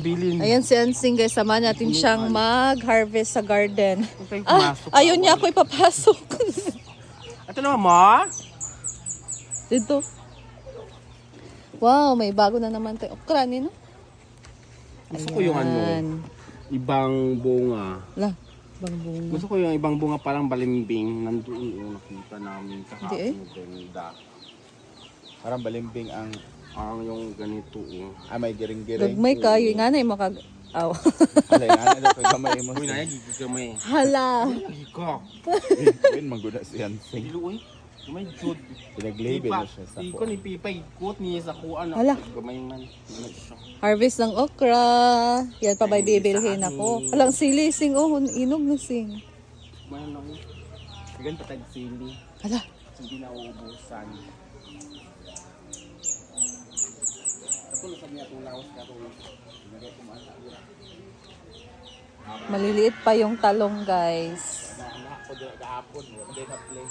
Bilin. Ayan si Ansing guys, sama natin siyang mag-harvest sa garden. Okay, Ayun niya ako ipapasok. Ito naman mo. Dito. Wow, may bago na naman tayo. Okra, no? Gusto ko yung ano, ibang bunga. La, bang bunga. Gusto ko yung ibang bunga parang balimbing. Nandoon yung nakita namin Hindi eh. kahapon. Ganda. Parang balimbing ang Yung ganito. may giring-giring. Gagmay ka, yung nga na yung makag... Aw. Alay, ano daw kay gamay mo. Uy, naya, gigamay. Hala. Hiko. Yun, maguna si Hansing. Hilo eh. Gamay jud. Pinag-label na siya sa Iko ni Pipa, ikot niya sa kuan. Hala. Gamay man. Gamay siya. Harvest ng okra. Yan pa ba bibilhin ako. Alang sili, sing oh, inog na sing. Gamay lang. Gan patag sili. Hala. Hindi na uubusan. Ako na sabi atong lawas ka ko. Maliliit pa yung talong guys. Anak ko dito kahapon, hindi na play.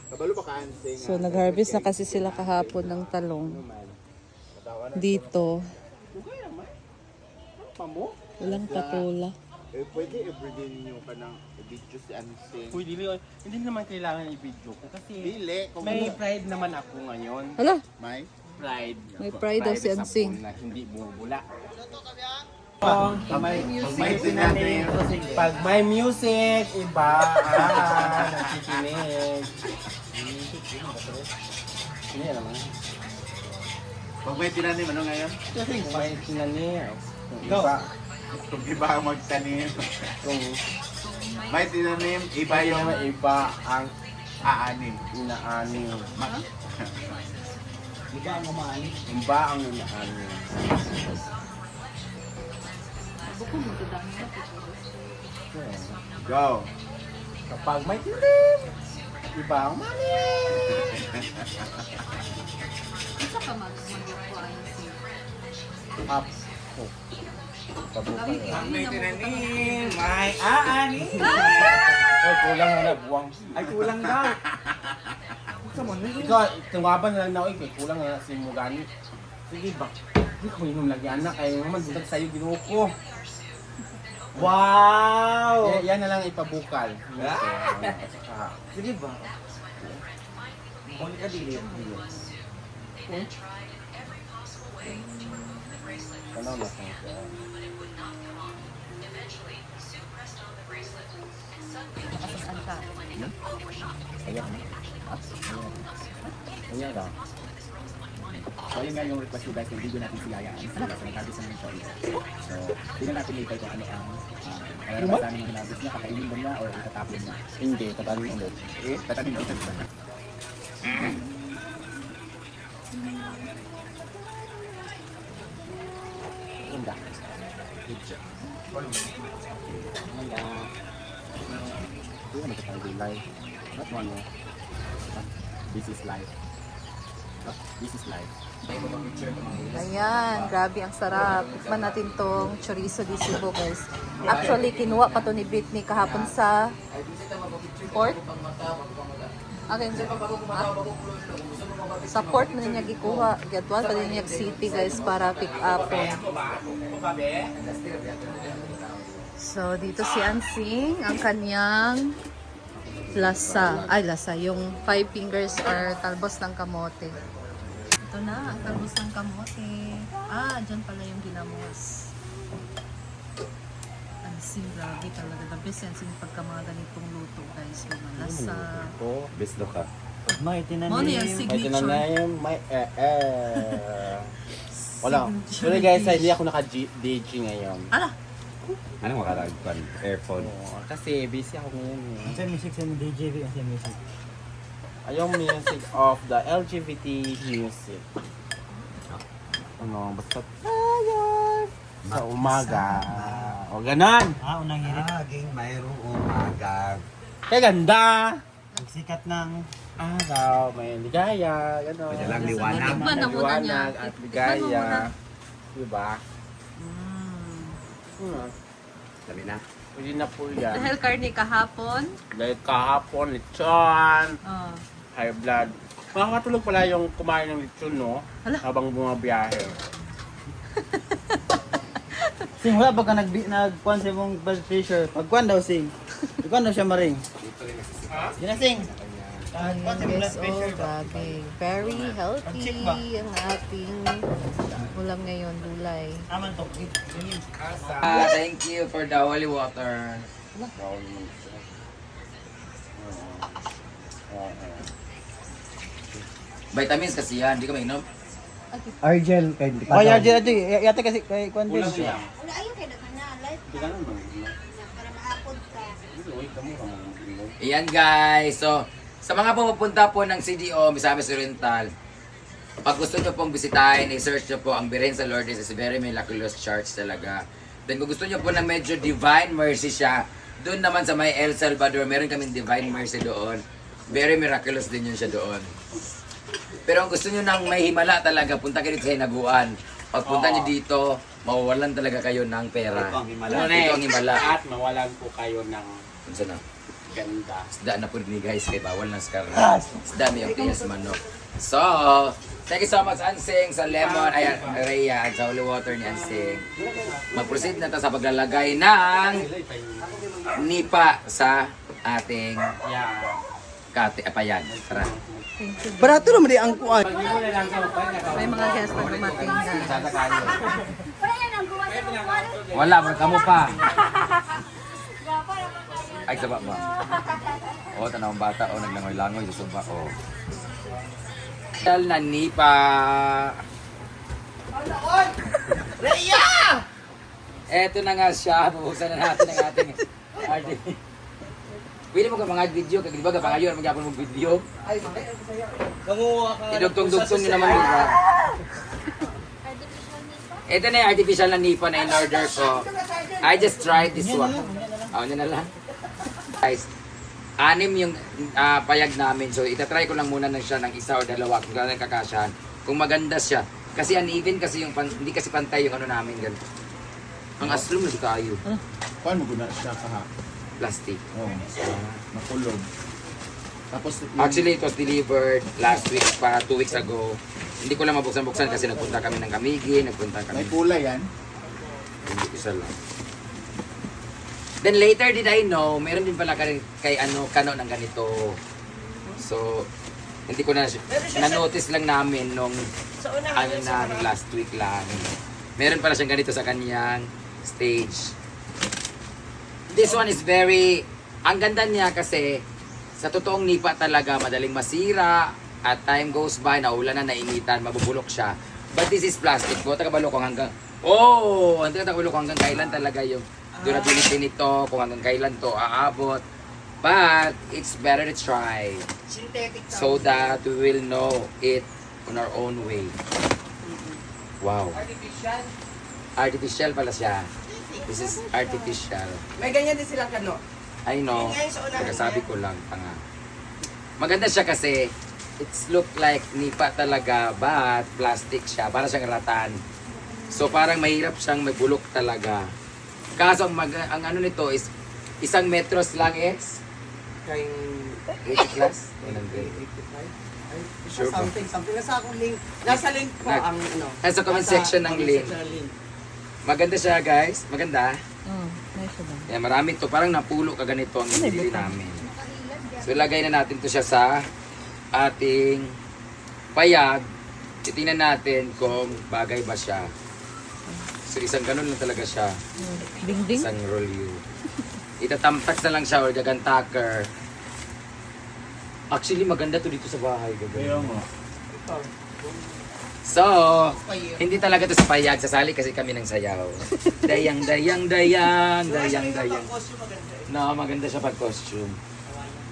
Kabalo pa ka Hansing. So nag-harvest na kasi sila kahapon ng talong. Dito. Walang patula. Pwede everyday ninyo ka ng video si Hansing. Uy, hindi naman kailangan i-video ko kasi Dili, kung may pride naman ako ngayon. Hala, may. Pride. may pride daw si sa Ansing. phone na hindi bumubula. Pag may music, iba, nakikinig. Hindi naman. Pag may tinanim, ano ngayon? Kasi may tinanim. Kung kung iba ang magtanim. Kung May tinanim, iba yung iba ang aanim. inaanim. Iba ang umaanim. Iba ang inaanim. Go! Kapag may tinanim, iba ang umaanim. Up. Pabukal. May tinanim, may aanim. Ay, kulang na buwang. Ay, kulang daw. Ikaw, tungaban na lang na ako, kulang na si Mugani. Sige ba? Hindi ko inom lagi anak, kaya naman buntag sa'yo ginuo ko. Wow! Yan na lang ipabukal. Sige ba? Kung ka dili. Ano na sa Ayan na. Ayan na. So yun nga yung request ko guys, yung video natin silayaan. So nagkabis na yung story. So tingnan natin later kung ano ang kalalabasan ng ginabis niya, kakainin ba niya or itatapon niya. Hindi, tatanin ulit. Tatanin ulit. Ganda. Good job. Ganda. Hindi naman ito tayo live. Not one more. This is life. This is life. Ayan, grabe ang sarap. Tikman natin tong chorizo di Cebu guys. Actually, kinuha pa to ni Britney kahapon sa port. Okay, sa port na niya gikuha. Gatwan pa din niya city guys para pick up. So, dito si Ansing, ang kanyang lasa. Ay, lasa. Yung 5 fingers or talbos ng kamote. Ito na, ang talbos ng kamote. Dyan pala yung ginamos. Ansing, grabe talaga. The best Ansing pagka mga ganitong luto guys. Yung lasa. Ko, Bisdo ka. may tinanim. Ano yung May signature? tinanim, may Wala. Pero guys, hindi ako naka-DG ngayon. Ala! Anong makaragpan? Airphone. Kasi busy ako ngayon. Sa music sa DJV kasi music. Yung music of the LGBT music. Ano, basta tayo sa umaga. O ganon. Unang hirit. Laging mayroong umaga. Kaya ganda. Magsikat ng Araw, may ligaya, gano'n. Kaya lang liwanag. Tikman na muna niya. Liwanag at Tikman mo ligaya. muna. Diba? Mm. Hmm. Sabi na. Pwede na po yan. Dahil karne kahapon. Dahil kahapon, lechon, Oh. high blood. Makakatulog pala yung kumain ng lechon, no? Hala. Habang bumabiyahe. Sing, wala ba ka nagkuhan sa mong blood pressure? Pagkuhan daw, Sing. Pagkuhan daw siya maring. Yun na, Sing. Ayan guys, oh, grabe. Very healthy Check ba? ang ating ulam ngayon, gulay. Aman to. Thank you for the holy water. Vitamins kasi yan, hindi ka mainom. Argel. Oh, Argel. Yate kasi kay kuhan din. Kulang siya. Wala ayaw kay dagan na live Hindi ka naman. para maapod ka. Uy, kamo ka mag-inom. Ayan guys, so sa mga pumupunta po ng CDO, Misamis Oriental, pag gusto nyo pong bisitahin, i-search nyo po ang Birhen sa Lourdes is very miraculous church talaga. Then kung gusto nyo po na medyo divine mercy siya, doon naman sa may El Salvador, meron kaming divine mercy doon. Very miraculous din yun siya doon. Pero kung gusto nyo nang may himala talaga, punta kayo dito sa Hinaguan. Pagpunta nyo dito, mawawalan talaga kayo ng pera. Ito ang himala. Ito ang himala. At mawalan po kayo ng Kung saan na? ganda. Isda na po ni guys, kay bawal na scar. Isda may yung tiyas manok. So, thank you so much Ansing sa lemon, ay Rhea, at sa holy water ni Ansing. Mag-proceed na to sa paglalagay ng nipa sa ating Yeah. apayan. Tara. Thank you. Barato naman di ang kuhan. Pag mo na lang sa upan, May mga guests na dumating guys. sasakayo. Wala yan ang gawa sa upan. Wala, kamo pa. Ay, saba ba? O, tanawang bata, o, naglangoy-langoy, susuba, o. Dal na nipa. Rhea! Eto na nga siya, bubuksan na natin ang ating Pwede mo ka mga video, kaya di ba ka pangayon, mag-apon mong video. Kamuha ka. Idugtong-dugtong nyo naman diba? Ito na yung artificial na nipa na in-order ko. I just tried this one. Yun na lang. Guys, 6 yung payag namin. So, itatry ko lang muna ng siya ng isa o dalawa kung gano'n kakasyahan. Kung maganda siya. Kasi uneven kasi yung, hindi kasi pantay yung ano namin. Ganun. Ang aslum na tayo. Paano mo guna siya kaha? Plastic. Oh, makulog. Tapos, Actually, it was delivered last week pa, 2 weeks ago. Hindi ko lang mabuksan-buksan kasi nagpunta kami ng Kamigi, nagpunta kami. may kulay yan. Hindi isa lang. Then later did I know, meron din pala kay Kano ng ganito. So, hindi ko na-notice lang namin nung nung last week lang. Meron pala siyang ganito sa kanyang stage. This one is ang ganda niya kasi sa totoong nipa talaga, madaling masira, at time goes by, naulan na, nainitan, mabubulok siya. But this is plastic po, taga-balo kung hanggang, ang taga-balo kung hanggang kailan talaga yung durability nito, kung hanggang kailan to aabot. But, it's better to try. So that we will know it on our own way. Wow. Artificial pala siya. This is artificial. May ganyan din silang kano. I know. Pagkasabi ko lang, tanga. Maganda siya kasi it's look like nipa talaga but plastic siya. Para siyang ratan. So parang mahirap siyang may bulok talaga. Kaso ang ano nito is 1 metros lang is Kayong 80 plus? 100. Sure ba? something. Nasa akong link. Nasa link po ang ano. Nasa comment section ng link. Maganda siya guys. Maganda. Oh, nice siya ba? Kaya marami to. Parang napulo ka ganito ang nabili namin. So ilagay na natin to siya sa ating payag. Titingnan natin kung bagay ba siya. So isang ganun lang talaga siya. Ding-ding. Isang rolyo. Itatamtak na lang siya or gagantaker. Actually maganda to dito sa bahay. Kaya mo. So, hindi talaga to sa payag. Sasali kasi kami ng sayaw. Dayang, dayang, dayang, dayang, dayang. No, maganda siya pag costume.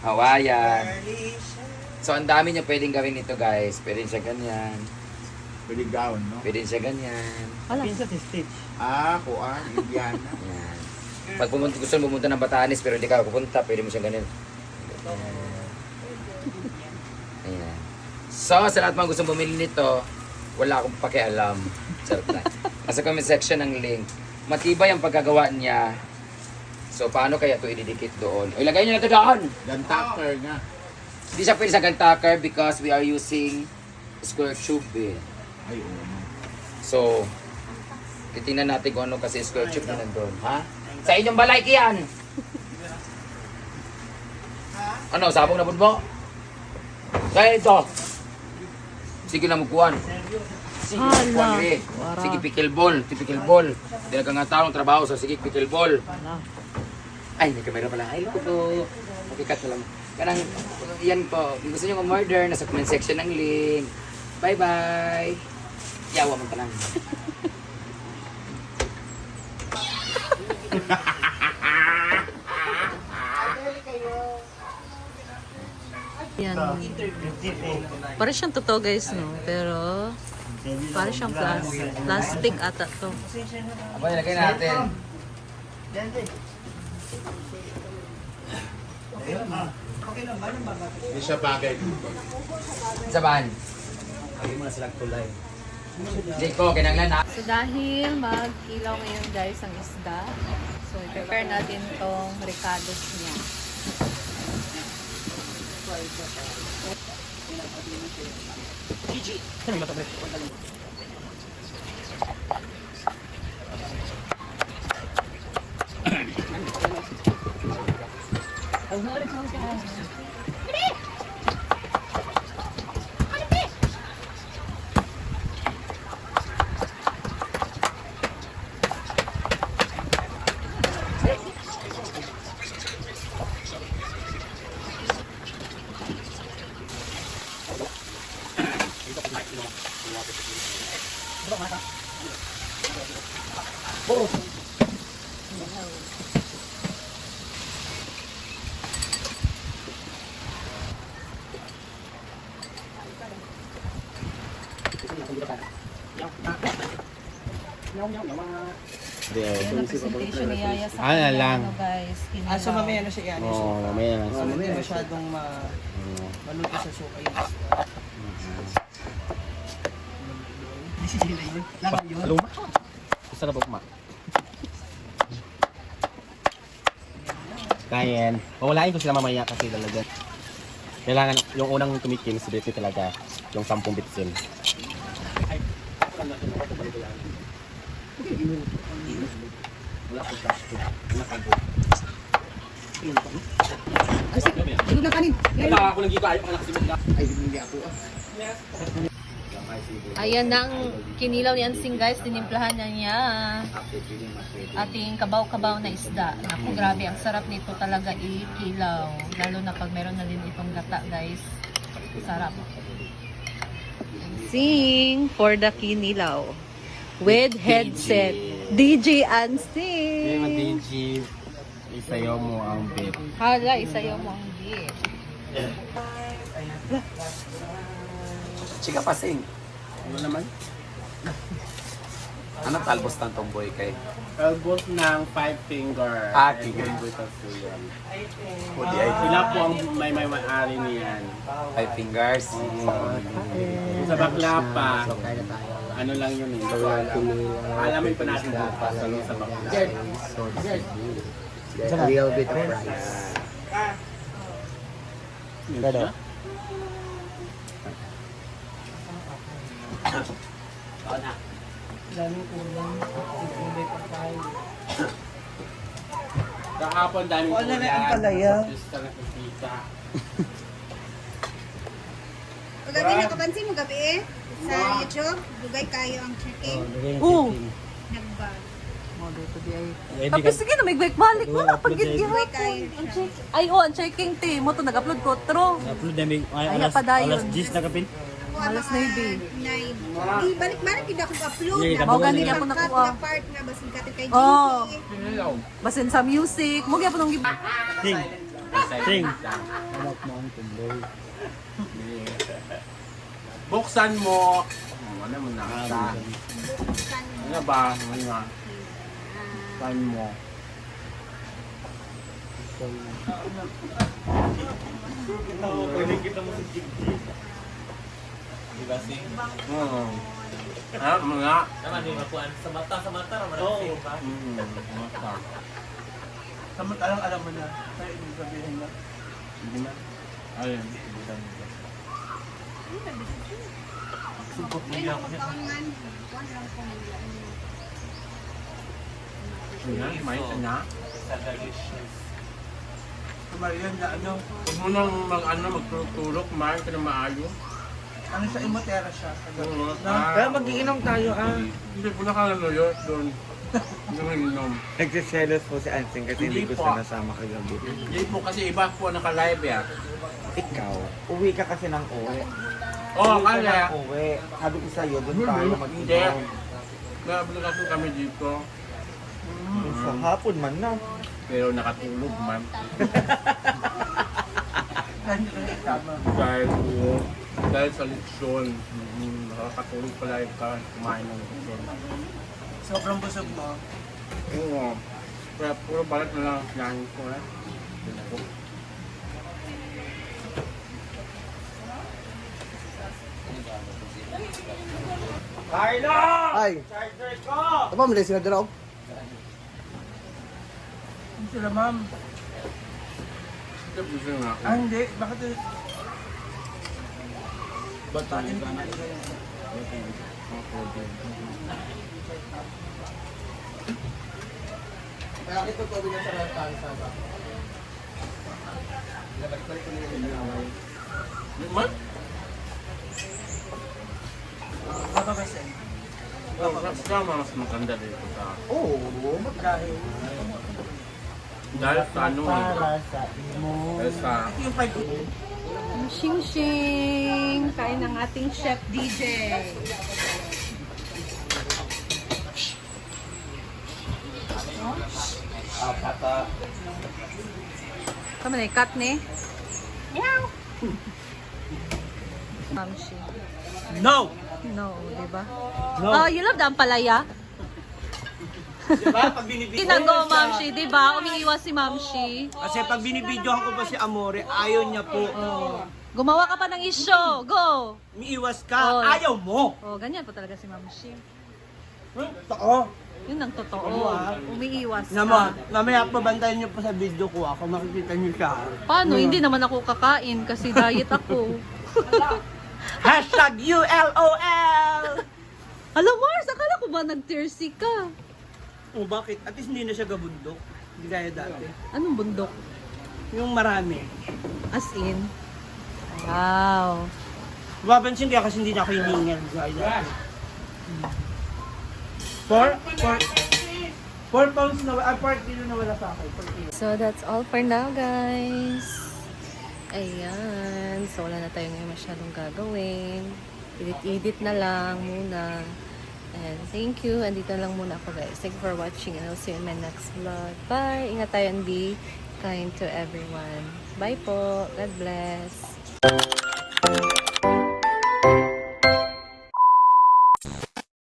Hawaiian. So, ang dami niya pwedeng gawin nito guys. Pwede siya ganyan. Pwede gown, no? Pwede siya ganyan. Wala. Pinsa si Stitch. Kuan, Indiana. Yan. Pag gusto mo pumunta ng Batanes pero hindi ka pupunta, pwede mo siyang ganyan. Ayan. So, sa lahat mga gustong bumili nito, wala akong pakialam. Charot lang. Nasa comment section ng link. Matibay ang pagkagawa niya. So, So, paano kaya ito ididikit doon? O, ilagay nyo na ito doon! Gantaker nga. Hindi siya pwede sa gantaker because we are using square tube eh. Ay, oo. So, titingnan natin kung ano kasi square tube na nandun. Ha? Sa inyong balay kiyan! Ano, sabong na mo? Kaya ito! Sige na mukuhan. Sige, mukuhan eh. Sige, pickleball. Pickleball. Hindi na kang taong trabaho sa sige, pickleball. Ay, may kamera pala. Ay, loko po. Makikat na lang. Karang, yan po. Kung gusto nyo mag-order, nasa comment section ng link. Bye-bye! Yawa mo pa lang. Yan. Parang siyang totoo guys, no? Pero, parang siyang plastic ata to. Aba, ilagay natin. Hindi siya bagay. Sabahan. Jeko, kinanglan ha. So dahil mag-ilaw ngayon guys ang isda, so i-prepare natin tong ricados niya. Presentation ni Yaya sa kanya, lang. ano guys, kinilaw. So mamaya na siya yan. Oo, mamaya na. So, hindi masyadong maluto sa suka yung isda. Luma. Gusto na ba Kain. Mawalain ko sila mamaya kasi talaga. Kailangan yung unang tumikim si Betty talaga. Yung 10 bitsin. Ayan na ang kinilaw ni Ansing guys, tinimplahan na niya ating kabaw-kabaw na isda. Naku, grabe, ang sarap nito talaga ikilaw. Lalo na pag meron na din itong gata guys. Sarap. Sing for the kinilaw with headset. DJ Ansing. DJ, isayaw mo ang bit. Hala, isayaw mo ang beat. Chika pasing. Ano naman? Ano talbos ng tomboy kay? Albos ng 5 finger. Ah, And finger. then butas po yan. Pudi ay Sila po ang may-ari niyan. 5 fingers. Sa bakla pa, ano lang yun eh. Alamin pa natin bukas ano sa bakla. A little bit of rice. Gado. Kahapon daming Wala na ang palaya. Gusto na nakikita. Gabi nakapansin mo gabi eh. Sa YouTube, dugay kayo ang checking. Oo. Nagbag. Tapos sige na, may balik mo na pag Dugay kayo siya. Ay, ang checking team mo to nag-upload ko tro. Upload namin Ay, padayon. alas 10 na kapin. Alas 9. Di balik-balik hindi ako upload. Yeah, Mao gani gyapon Cut nakuha. na part na basin katin kay Oo. GT. Basin sa music, mo gyapon ng Ting. Ting. Buksan mo. Ano mo na ka? Ano ba? Ano nga? Buksan mo. Ah, mga. Naman yung makuan sa mata, raman ang same pa. Mata. Samantalang alam mo na. Kaya ibig sabihin na. Hindi na. Ayun. Budan mo. Subok mo Ay, yan. magkaungan. Kuwan lang po nila. Yan, may na. Marian na ano. Huwag mo nang magtulog, kumain ka na maayos. Ano sa imotera siya. Oo. Kaya magiinom tayo Hindi po nakalalayot doon. Inom. Nagsiselos po si Ansing kasi hindi Hindi ko po. siya nasama kagabi. Hindi po kasi iba po naka-live yan. Ikaw, uwi ka kasi ng uwi. Oo, Uwi ka kaya. ng uwi. Sabi ko sa'yo, doon tayo Hindi. mag-inom. Nag-aplikasyon kami dito. Sa hapon man na. Pero nakatulog man. Tama. Dahil sa leksyon. Nakakatulog pala yung kumain ng leksyon. Sobrang busog mo. Oo. Kaya puro balat na lang ang sinahin ko eh. Ay. Apa mo sila dalaw? Ano sila ma'am? Ito gusto nga ako. Hindi. Bakit batain ka na. Kaya ito to bilang sa tansa ba? Man? Baka kasi. Mas maganda dito sa... Oo, Dahil. Dahil sa ano eh. sa imo. Dahil sa... Ito yung 5 Shing shing! Kain ng ating chef DJ. Tama na, cut ni. Meow! Mamshi. No! No, di ba? Oh, you love the ampalaya? Diba? Pag binibidyohan Tinago, Mamshi, di ba? Umiiwas si Mamshi. Kasi pag binibidyohan ko pa si Amore, ayaw niya po. Gumawa ka pa ng issue. Go! Umiiwas ka, Oh. ayaw mo. Oh, ganyan po talaga si Mamshi. Totoo. Yun ang totoo. Umiiwas Naman, ka. mamaya pabantayan niyo po sa video ko ako, makikita niyo siya. Paano? Hindi naman ako kakain kasi diet ako. Hashtag ULOL! Alam, Mars, akala ko ba nag-tearsy ka? O bakit? At least hindi na siya gabundok. Hindi gaya dati. Anong bundok? Yung marami. As in? Wow. Mapapansin kaya kasi hindi na ako hiningal gaya dati. 4 pounds na, 4 kilo na wala sa akin. 4 kilo. So, that's all for now, guys. Ayan. So, wala na tayo ngayon masyadong gagawin. Edit-edit na lang muna. And thank you. Andito lang muna ako, guys. Thank you for watching and I'll see you in my next vlog. Bye! Ingat tayo and be kind to everyone. Bye po. God bless.